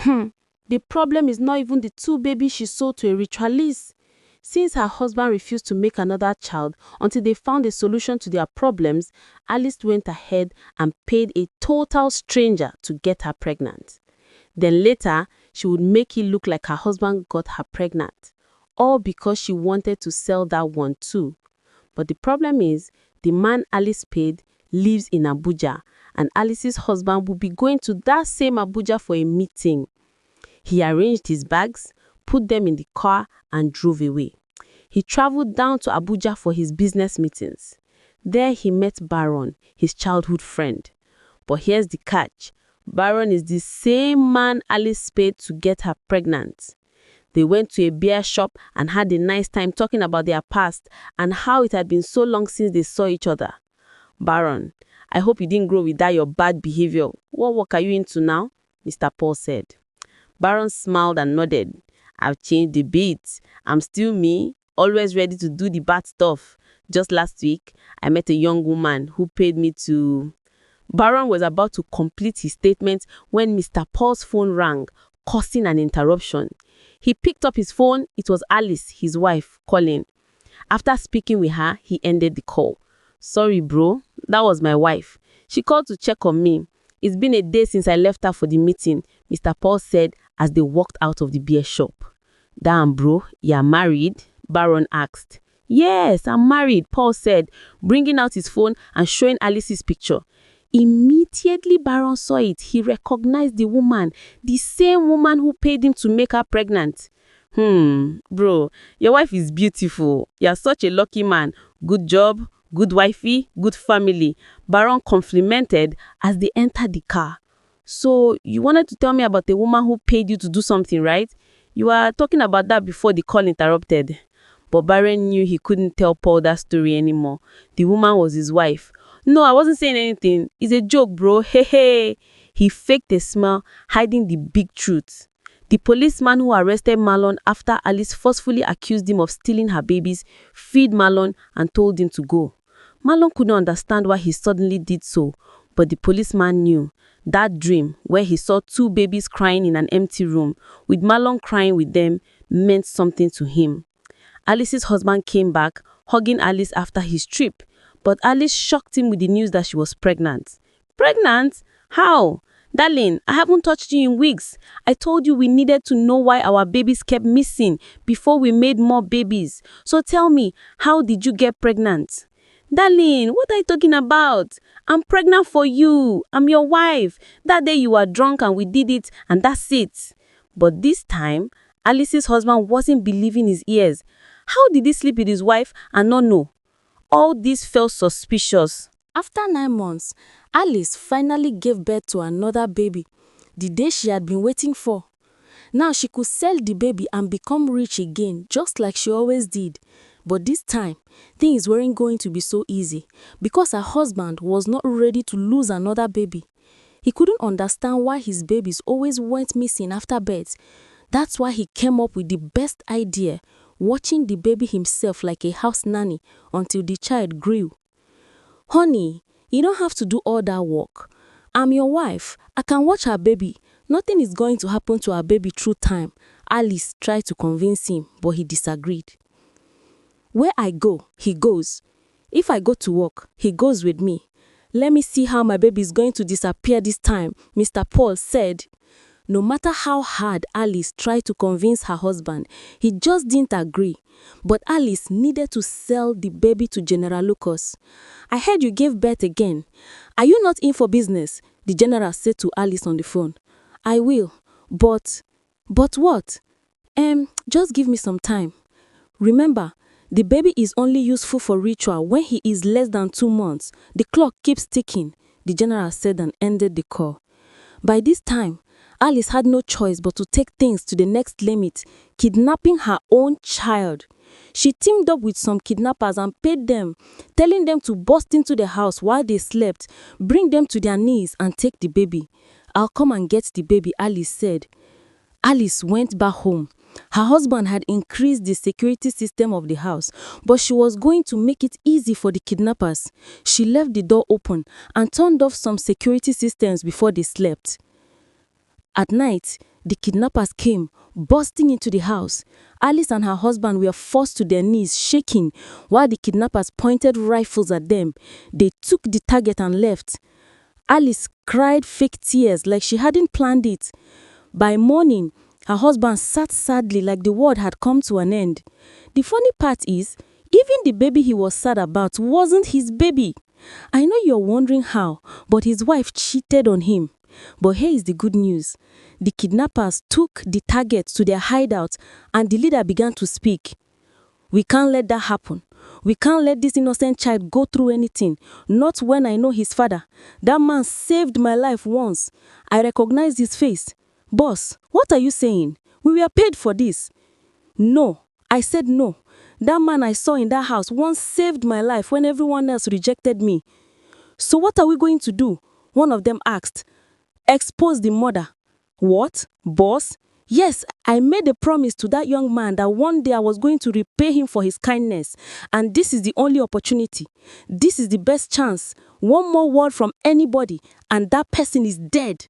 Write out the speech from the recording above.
The problem is not even the 2 babies she sold to a ritualist. Since her husband refused to make another child until they found a solution to their problems, Alice went ahead and paid a total stranger to get her pregnant. Then later, she would make it look like her husband got her pregnant, all because she wanted to sell that one too. But the problem is, the man Alice paid lives in Abuja, and Alice's husband will be going to that same Abuja for a meeting. He arranged his bags, put them in the car, and drove away. He traveled down to Abuja for his business meetings. There he met Baron, his childhood friend. But here's the catch. Baron is the same man Alice paid to get her pregnant. They went to a beer shop and had a nice time talking about their past and how it had been so long since they saw each other. Baron, I hope you didn't grow with that your bad behavior. What work are you into now? Mr. Paul said. Baron smiled and nodded. I've changed a bit. I'm still me, always ready to do the bad stuff. Just last week, I met a young woman who paid me to... Baron was about to complete his statement when Mr. Paul's phone rang, causing an interruption. He picked up his phone. It was Alice, his wife, calling. After speaking with her, he ended the call. Sorry, bro. That was my wife. She called to check on me. It's been a day since I left her for the meeting, Mr. Paul said as they walked out of the beer shop. Damn, bro, you're married? Baron asked. Yes, I'm married, Paul said, bringing out his phone and showing Alice's picture. Immediately Baron saw it, he recognized the woman, the same woman who paid him to make her pregnant. Bro, your wife is beautiful. You're such a lucky man. Good job, good wifey, good family. Baron complimented as they entered the car. So, you wanted to tell me about the woman who paid you to do something, right? You were talking about that before the call interrupted. But Baron knew he couldn't tell Paul that story anymore. The woman was his wife. No, I wasn't saying anything. It's a joke, bro. Hey. He faked a smile, hiding the big truth. The policeman who arrested Marlon after Alice forcefully accused him of stealing her babies freed Marlon and told him to go. Marlon couldn't understand why he suddenly did so, but the policeman knew. That dream, where he saw 2 babies crying in an empty room, with Marlon crying with them, meant something to him. Alice's husband came back, hugging Alice after his trip, but Alice shocked him with the news that she was pregnant. Pregnant? How? Darling, I haven't touched you in weeks. I told you we needed to know why our babies kept missing before we made more babies. So tell me, how did you get pregnant? Darling, what are you talking about? I'm pregnant for you. I'm your wife. That day you were drunk and we did it and that's it. But this time, Alice's husband wasn't believing his ears. How did he sleep with his wife and not know? All this felt suspicious. After 9 months, Alice finally gave birth to another baby, the day she had been waiting for. Now she could sell the baby and become rich again, just like she always did. But this time, things weren't going to be so easy because her husband was not ready to lose another baby. He couldn't understand why his babies always went missing after birth. That's why he came up with the best idea, watching the baby himself like a house nanny until the child grew. Honey, you don't have to do all that work. I'm your wife. I can watch our baby. Nothing is going to happen to our baby through time. Alice tried to convince him, but he disagreed. Where I go, he goes. If I go to work, he goes with me. Let me see how my baby is going to disappear this time, Mr. Paul said. No matter how hard Alice tried to convince her husband, he just didn't agree. But Alice needed to sell the baby to General Lucas. I heard you gave birth again. Are you not in for business? The general said to Alice on the phone. I will, but what? Just give me some time. Remember, the baby is only useful for ritual when he is less than 2 months. The clock keeps ticking, the general said and ended the call. By this time, Alice had no choice but to take things to the next limit, kidnapping her own child. She teamed up with some kidnappers and paid them, telling them to burst into the house while they slept, bring them to their knees and take the baby. I'll come and get the baby, Alice said. Alice went back home. Her husband had increased the security system of the house, but she was going to make it easy for the kidnappers. She left the door open and turned off some security systems before they slept. At night, The kidnappers came, bursting into the house. Alice and her husband were forced to their knees, shaking, while the kidnappers pointed rifles at them. They took the target and left. Alice cried fake tears like she hadn't planned it. By morning, her husband sat sadly like the world had come to an end. The funny part is, even the baby he was sad about wasn't his baby. I know you're wondering how, but his wife cheated on him. But here is the good news. The kidnappers took the target to their hideout and the leader began to speak. We can't let that happen. We can't let this innocent child go through anything. Not when I know his father. That man saved my life once. I recognize his face. Boss, what are you saying? We were paid for this. No, I said no. That man I saw in that house once saved my life when everyone else rejected me. So what are we going to do? One of them asked. Expose the murder. What? Boss? Yes, I made a promise to that young man that one day I was going to repay him for his kindness. And this is the only opportunity. This is the best chance. One more word from anybody and that person is dead.